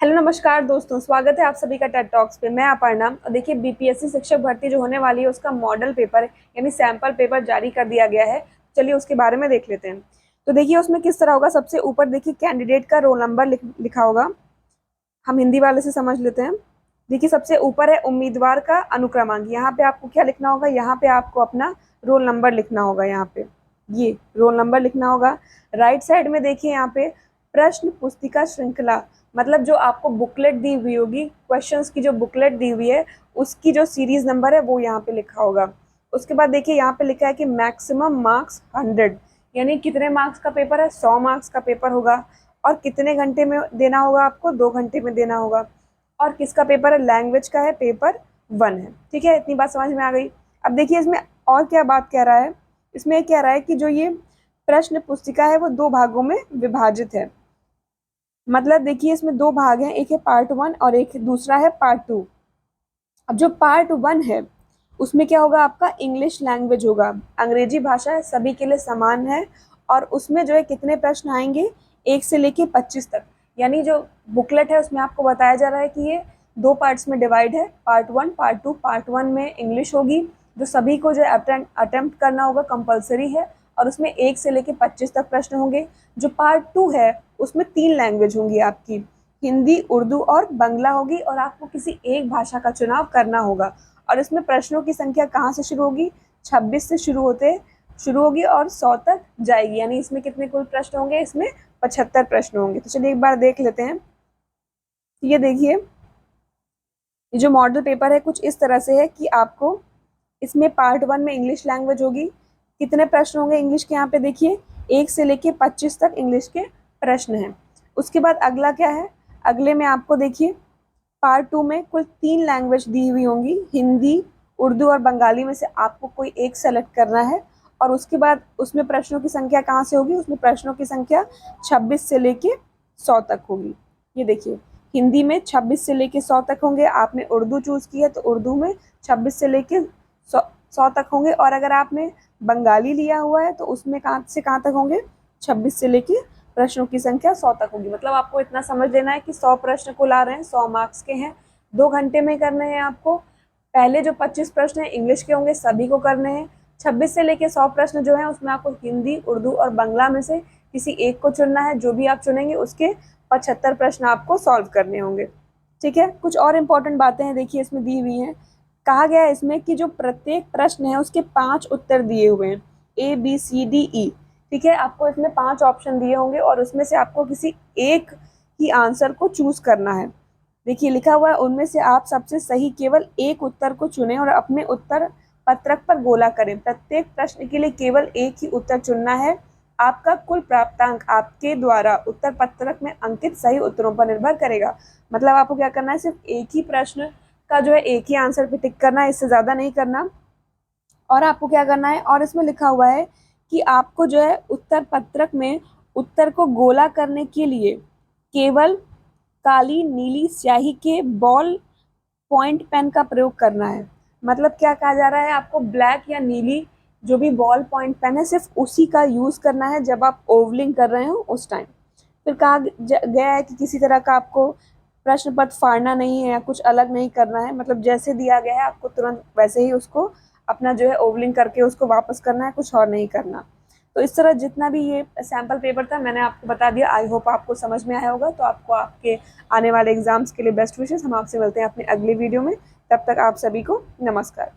Hello नमस्कार दोस्तों, स्वागत है आप सभी का टेड टॉक्स पे। मैं अपर्णा। और देखिए, बीपीएससी शिक्षक भर्ती जो होने वाली है उसका मॉडल पेपर यानी सैंपल पेपर जारी कर दिया गया है। चलिए उसके बारे में देख लेते हैं। तो देखिए उसमें किस तरह होगा। सबसे ऊपर देखिए कैंडिडेट का रोल नंबर लिखा होगा। हम हिंदी वाले से समझ लेते हैं। देखिए सबसे ऊपर है उम्मीदवार का अनुक्रमांक। यहाँ पे आपको क्या लिखना होगा, यहाँ पे आपको अपना रोल नंबर लिखना होगा। यहाँ पे ये रोल नंबर लिखना होगा। राइट साइड में देखिए यहाँ पे प्रश्न पुस्तिका श्रृंखला, मतलब जो आपको बुकलेट दी हुई होगी, क्वेश्चंस की जो बुकलेट दी हुई है उसकी जो सीरीज नंबर है वो यहाँ पे लिखा होगा। उसके बाद देखिए यहाँ पे लिखा है कि मैक्सिमम मार्क्स 100, यानी कितने मार्क्स का पेपर है, 100 मार्क्स का पेपर होगा। और कितने घंटे में देना होगा आपको, 2 घंटे में देना होगा। और किसका पेपर है, लैंग्वेज का है, पेपर 1 है। ठीक है, इतनी बात समझ में आ गई। अब देखिए इसमें और क्या बात कह रहा है। इसमें ये कह रहा है कि जो ये प्रश्न पुस्तिका है वो 2 भागों में विभाजित है। मतलब देखिए इसमें 2 भाग हैं, एक है पार्ट 1 और एक दूसरा है पार्ट 2। अब जो पार्ट 1 है उसमें क्या होगा, आपका इंग्लिश लैंग्वेज होगा, अंग्रेजी भाषा है, सभी के लिए समान है। और उसमें जो है कितने प्रश्न आएंगे, 1 से लेके 25 तक। यानी जो बुकलेट है उसमें आपको बताया जा रहा है कि ये 2 पार्ट्स में डिवाइड है, पार्ट 1 पार्ट 2। पार्ट 1 में इंग्लिश होगी जो सभी को जो है अटेम्प्ट करना होगा, कंपलसरी है। और उसमें 1 से लेके 25 तक प्रश्न होंगे। जो पार्ट 2 है उसमें 3 लैंग्वेज होंगी आपकी, हिंदी, उर्दू और बांग्ला होगी। और आपको किसी एक भाषा का चुनाव करना होगा। और इसमें प्रश्नों की संख्या कहाँ से शुरू होगी, 26 से शुरू होगी और 100 तक जाएगी। यानी इसमें कितने कुल प्रश्न होंगे, इसमें 75 प्रश्न होंगे। तो चलिए एक बार देख लेते हैं। ये देखिए, ये जो मॉडल पेपर है कुछ इस तरह से है कि आपको इसमें पार्ट 1 में इंग्लिश लैंग्वेज होगी। कितने प्रश्न होंगे इंग्लिश के, यहाँ पे देखिए 1 से लेके 25 तक इंग्लिश के प्रश्न हैं। उसके बाद अगला क्या है, अगले में आपको देखिए पार्ट 2 में कुल 3 लैंग्वेज दी हुई होंगी, हिंदी, उर्दू और बंगाली में से आपको कोई एक सेलेक्ट करना है। और उसके बाद उसमें प्रश्नों की संख्या कहाँ से होगी, उसमें प्रश्नों की संख्या 26 से लेके 100 तक होगी। ये देखिए हिंदी में 26 से लेके 100 तक होंगे, आपने उर्दू चूज की है तो उर्दू में 26 से लेके 100 तक होंगे। और अगर आपने बंगाली लिया हुआ है तो उसमें कहाँ से कहाँ तक होंगे, 26 से लेके प्रश्नों की संख्या 100 तक होगी। मतलब आपको इतना समझ लेना है कि 100 प्रश्न कुल आ रहे हैं, 100 मार्क्स के हैं, 2 घंटे में करने हैं आपको। पहले जो 25 प्रश्न हैं इंग्लिश के होंगे, सभी को करने हैं। 26 से लेके 100 प्रश्न जो हैं उसमें आपको हिंदी, उर्दू और बांग्ला में से किसी एक को चुनना है। जो भी आप चुनेंगे उसके 75 प्रश्न आपको सॉल्व करने होंगे। ठीक है, कुछ और इम्पोर्टेंट बातें हैं देखिए इसमें दी हुई हैं। कहा गया है इसमें कि जो प्रत्येक प्रश्न है उसके 5 उत्तर दिए हुए हैं, ABCDE। ठीक है, आपको इसमें 5 ऑप्शन दिए होंगे और उसमें से आपको किसी एक ही आंसर को चूज करना है। देखिए लिखा हुआ है उनमें से आप सबसे सही केवल एक उत्तर को चुनें और अपने उत्तर पत्रक पर गोला करें। प्रत्येक प्रश्न के लिए केवल एक ही उत्तर चुनना है। आपका कुल प्राप्तांक आपके द्वारा उत्तर पत्रक में अंकित सही उत्तरों पर निर्भर करेगा। मतलब आपको क्या करना है, सिर्फ एक ही प्रश्न का जो है एक ही आंसर पे टिक करना है, इससे ज्यादा नहीं करना। और आपको क्या करना है, और इसमें लिखा हुआ है कि आपको जो है उत्तर पत्रक में उत्तर को गोला करने के लिए केवल काली नीली स्याही के बॉल पॉइंट पेन का प्रयोग करना है। मतलब क्या कहा जा रहा है, आपको ब्लैक या नीली जो भी बॉल पॉइंट पेन है सिर्फ उसी का यूज करना है जब आप ओवलिंग कर रहे हो उस टाइम। फिर कहा गया है कि किसी तरह का आपको प्रश्न पत्र फाड़ना नहीं है या कुछ अलग नहीं करना है। मतलब जैसे दिया गया है आपको तुरंत वैसे ही उसको अपना जो है ओवलिंग करके उसको वापस करना है, कुछ और नहीं करना। तो इस तरह जितना भी ये सैम्पल पेपर था मैंने आपको बता दिया। आई होप आपको समझ में आया होगा। तो आपको आपके आने वाले एग्जाम्स के लिए बेस्ट विशेस। हम आपसे मिलते हैं अपने अगले वीडियो में। तब तक आप सभी को नमस्कार।